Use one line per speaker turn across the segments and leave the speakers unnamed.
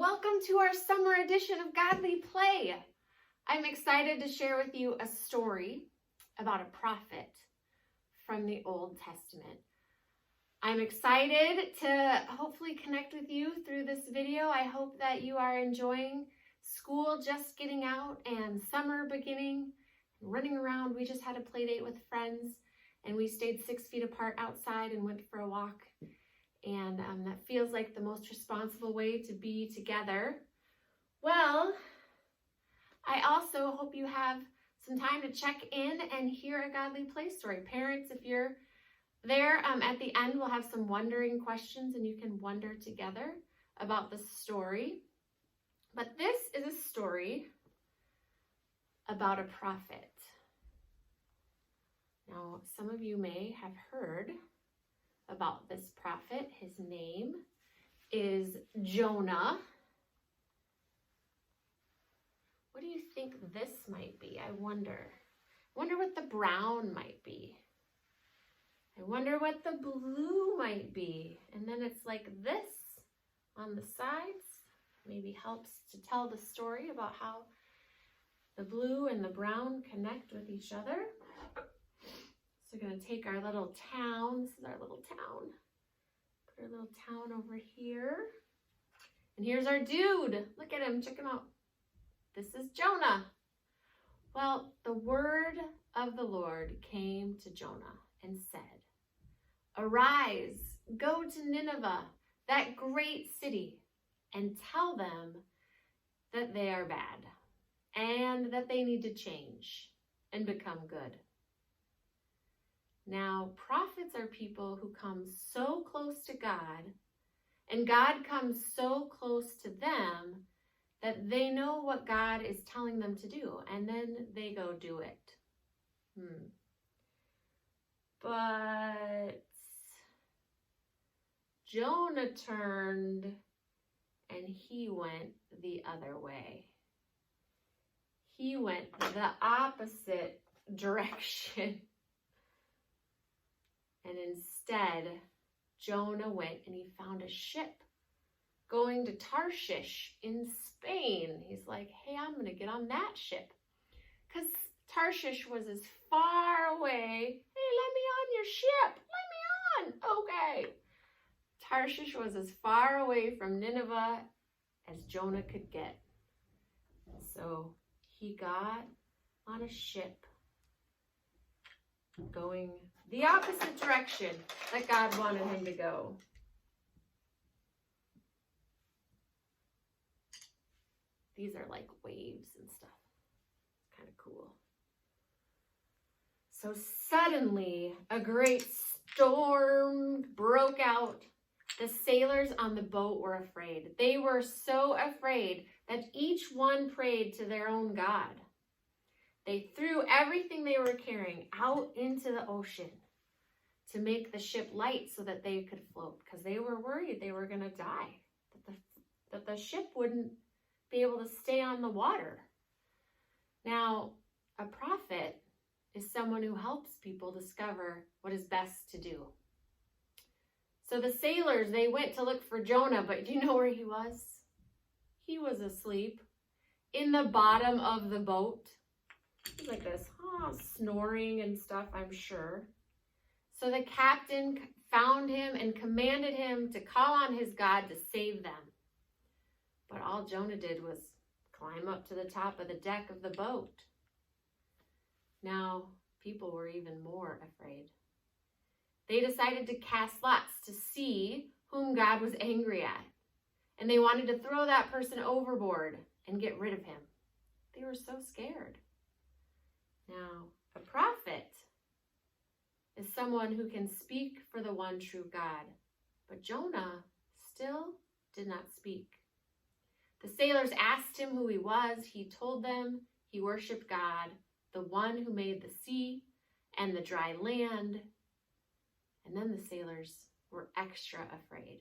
welcome to our summer edition of Godly Play. I'm excited to share with you a story about a prophet from the Old Testament. I'm excited to hopefully connect with you through this video. I hope that you are enjoying school just getting out and summer beginning, running around. We just had a play date with friends and we stayed 6 feet apart outside and went for a walk. And that feels like the most responsible way to be together. Well, I also hope you have some time to check in and hear a Godly Play story. Parents, if you're there, at the end we'll have some wondering questions and you can wonder together about the story. But this is a story about a prophet. Now, some of you may have heard about this prophet. His name is Jonah. What do you think this might be? I wonder what the brown might be. I wonder what the blue might be. And then it's like this on the sides. Maybe helps to tell the story about how the blue and the brown connect with each other. So we're going to take our little town. This is our little town. Put our little town over here. And here's our dude. Look at him. Check him out. This is Jonah. Well, the word of the Lord came to Jonah and said, "Arise, go to Nineveh, that great city, and tell them that they are bad and that they need to change and become good." Now, prophets are people who come so close to God, and God comes so close to them that they know what God is telling them to do, and then they go do it. But Jonah turned and he went the other way. He went the opposite direction. And instead, Jonah went and he found a ship going to Tarshish in Spain. He's like, hey, I'm going to get on that ship. Because Tarshish was as far away. Hey, let me on your ship. Let me on. Okay. Tarshish was as far away from Nineveh as Jonah could get. So he got on a ship going the opposite direction that God wanted him to go. These are like waves and stuff. It's kind of cool. So suddenly a great storm broke out. The sailors on the boat were afraid. They were so afraid that each one prayed to their own God. They threw everything they were carrying out into the ocean to make the ship light so that they could float, because they were worried they were going to die, that the ship wouldn't be able to stay on the water. Now, a prophet is someone who helps people discover what is best to do. So the sailors, they went to look for Jonah, but do you know where he was? He was asleep in the bottom of the boat. He's like this, snoring and stuff, I'm sure. So the captain found him and commanded him to call on his God to save them. But all Jonah did was climb up to the top of the deck of the boat. Now, people were even more afraid. They decided to cast lots to see whom God was angry at. And they wanted to throw that person overboard and get rid of him. They were so scared. Now, a prophet is someone who can speak for the one true God. But Jonah still did not speak. The sailors asked him who he was. He told them he worshiped God, the one who made the sea and the dry land. And then the sailors were extra afraid.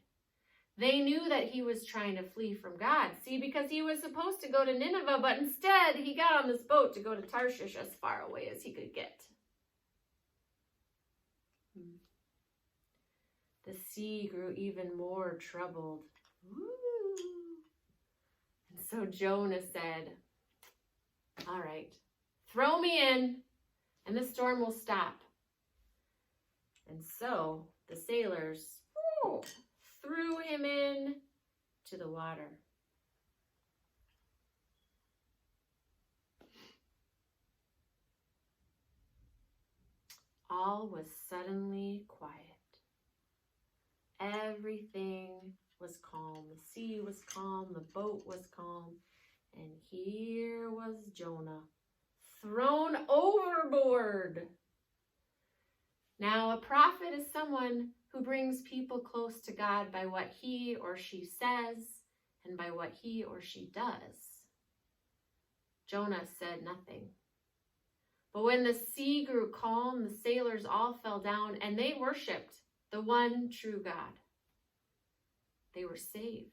They knew that he was trying to flee from God. See, because he was supposed to go to Nineveh, but instead he got on this boat to go to Tarshish as far away as he could get. The sea grew even more troubled. Ooh. so Jonah said, all right, throw me in and the storm will stop. And so the sailors threw him in to the water. All was suddenly quiet. Everything was calm. The sea was calm. The boat was calm. And here was Jonah, thrown overboard. Now, a prophet is someone who brings people close to God by what he or she says and by what he or she does. Jonah said nothing. But when the sea grew calm, the sailors all fell down and they worshiped the one true God. They were saved.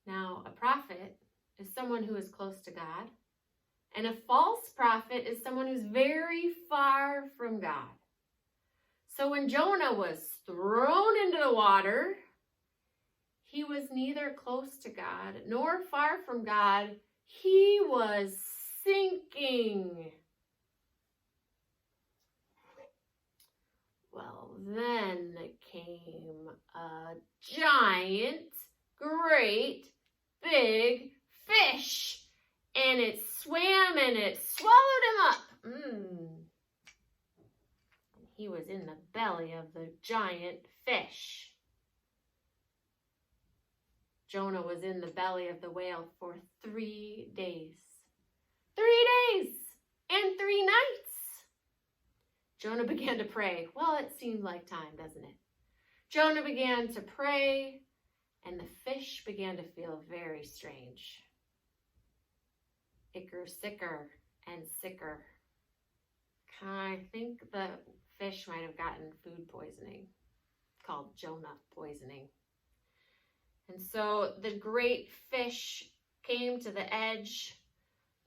Now, a prophet is someone who is close to God, and a false prophet is someone who's very far from God. So when Jonah was thrown into the water, he was neither close to God nor far from God. He was sinking. Well, then came a giant, great, big fish, and it swam and it swallowed him up. He was in the belly of the giant fish. Jonah was in the belly of the whale for 3 days. 3 days and 3 nights. Jonah began to pray. Well, it seemed like time, doesn't it? Jonah began to pray, and the fish began to feel very strange. It grew sicker and sicker. I think the fish might have gotten food poisoning, called Jonah poisoning. And so the great fish came to the edge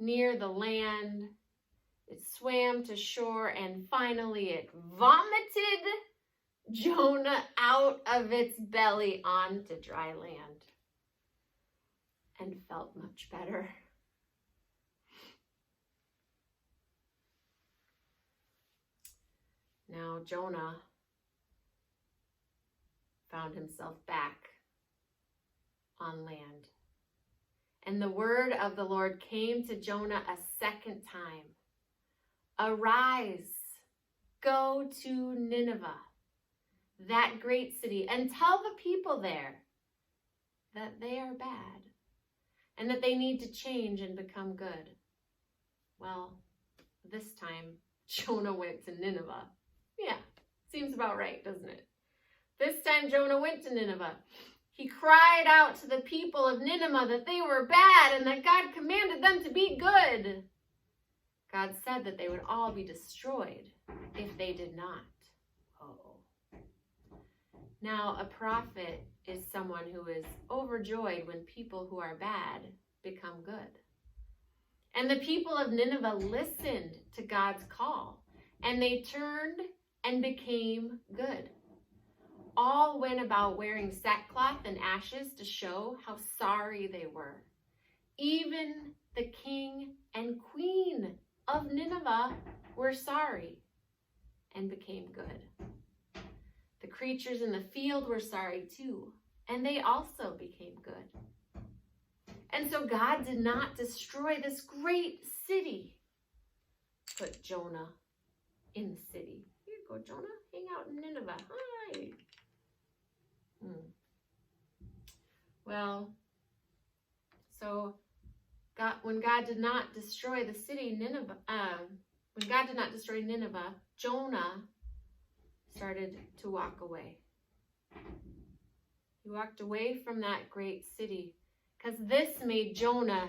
near the land. It swam to shore, and finally it vomited Jonah out of its belly onto dry land and felt much better. Now Jonah found himself back on land. And the word of the Lord came to Jonah a second time. Arise, go to Nineveh, that great city, and tell the people there that they are bad and that they need to change and become good. Well, this time Jonah went to Nineveh. Yeah, seems about right, doesn't it? This time Jonah went to Nineveh. He cried out to the people of Nineveh that they were bad and that God commanded them to be good. God said that they would all be destroyed if they did not. Now, a prophet is someone who is overjoyed when people who are bad become good. And the people of Nineveh listened to God's call, and they turned and became good. All went about wearing sackcloth and ashes to show how sorry they were. Even the king and queen of Nineveh were sorry and became good. The creatures in the field were sorry too, and they also became good. And so God did not destroy this great city. Put Jonah in the city. Here you go, Jonah. Hang out in Nineveh. Hi. Well, so when God did not destroy the city Nineveh, when God did not destroy Nineveh, Jonah started to walk away. He walked away from that great city because this made Jonah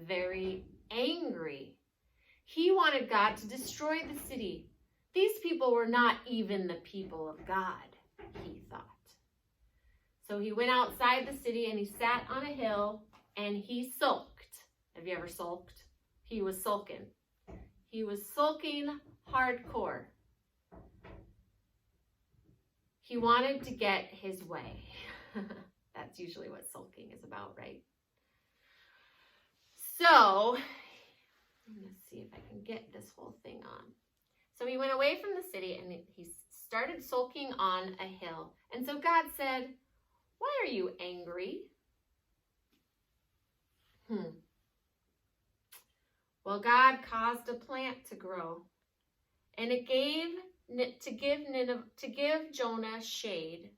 very angry. He wanted God to destroy the city. These people were not even the people of God, he thought. So he went outside the city and he sat on a hill and he sulked. Have you ever sulked? He was sulking. He was sulking hardcore. He wanted to get his way. That's usually what sulking is about, right? So, let's see if I can get this whole thing on. So he went away from the city and he started sulking on a hill. And so God said, "Why are you angry?" Well, God caused a plant to grow, and it to give Jonah shade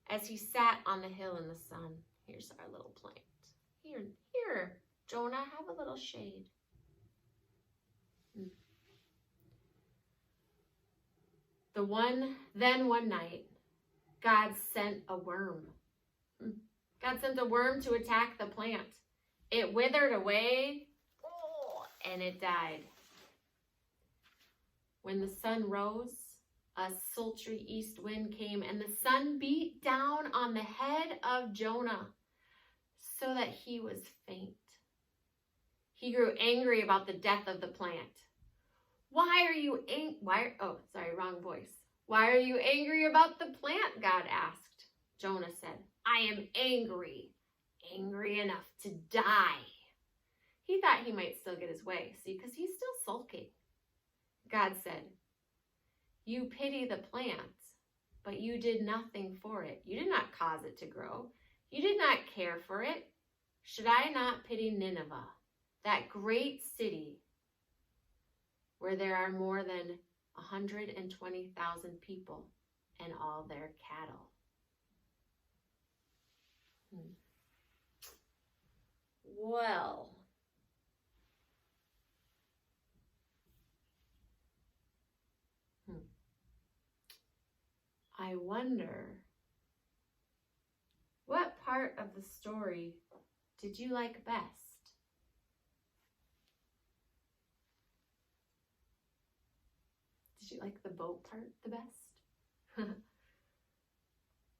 as he sat on the hill in the sun. Here's our little plant. Here, Jonah, have a little shade. Then one night, God sent a worm. God sent a worm to attack the plant. It withered away, and it died. When the sun rose, a sultry east wind came, and the sun beat down on the head of Jonah so that he was faint. He grew angry about the death of the plant. Why are you wrong voice. Why are you angry about the plant? God asked. Jonah said, I am angry enough to die. He thought he might still get his way, see, because he's still sulking. God said, you pity the plant, but you did nothing for it. You did not cause it to grow. You did not care for it. Should I not pity Nineveh, that great city where there are more than 120,000 people and all their cattle? Well, I wonder, what part of the story did you like best? Did you like the boat part the best?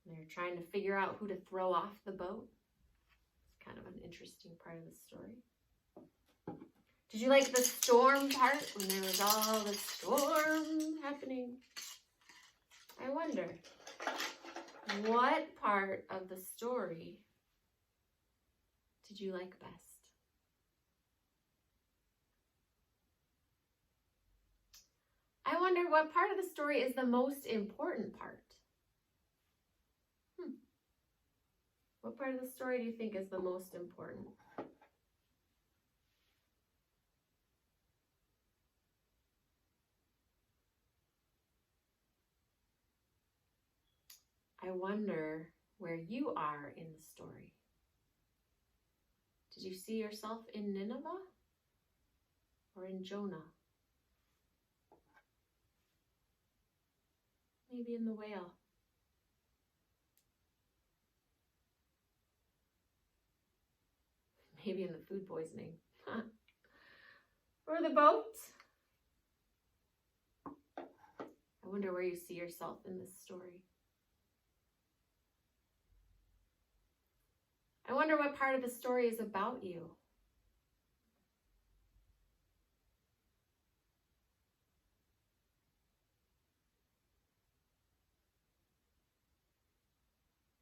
They're trying to figure out who to throw off the boat. It's kind of an interesting part of the story. Did you like the storm part when there was all the storm happening? I wonder, what part of the story did you like best? I wonder what part of the story is the most important part. What part of the story do you think is the most important? I wonder where you are in the story. Did you see yourself in Nineveh or in Jonah? Maybe in the whale. Maybe in the food poisoning. Or the boat. I wonder where you see yourself in this story. I wonder what part of the story is about you.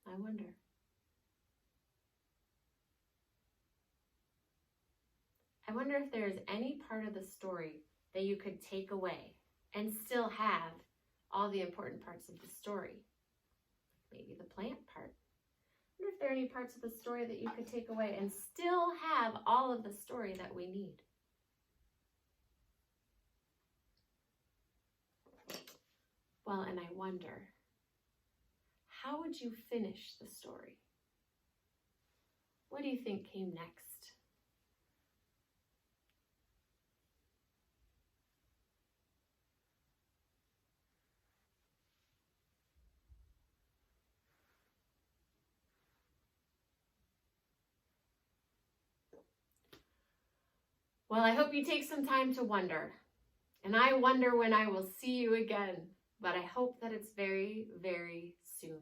I wonder. I wonder if there's any part of the story that you could take away and still have all the important parts of the story. Maybe the plant part. I wonder if there are any parts of the story that you could take away and still have all of the story that we need. Well, and I wonder, how would you finish the story? What do you think came next? Well, I hope you take some time to wonder. And I wonder when I will see you again, but I hope that it's very, very soon.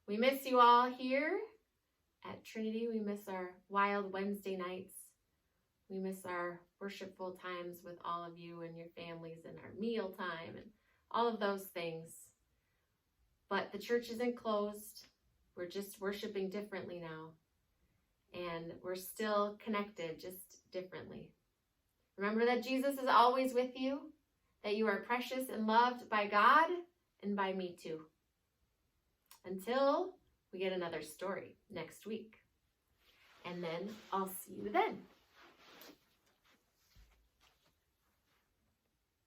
We miss you all here at Trinity. We miss our wild Wednesday nights. We miss our worshipful times with all of you and your families and our meal time and all of those things. But the church isn't closed. We're just worshiping differently now. and we're still connected, just differently. Remember that Jesus is always with you, that you are precious and loved by God and by me too. Until we get another story next week. And then I'll see you then.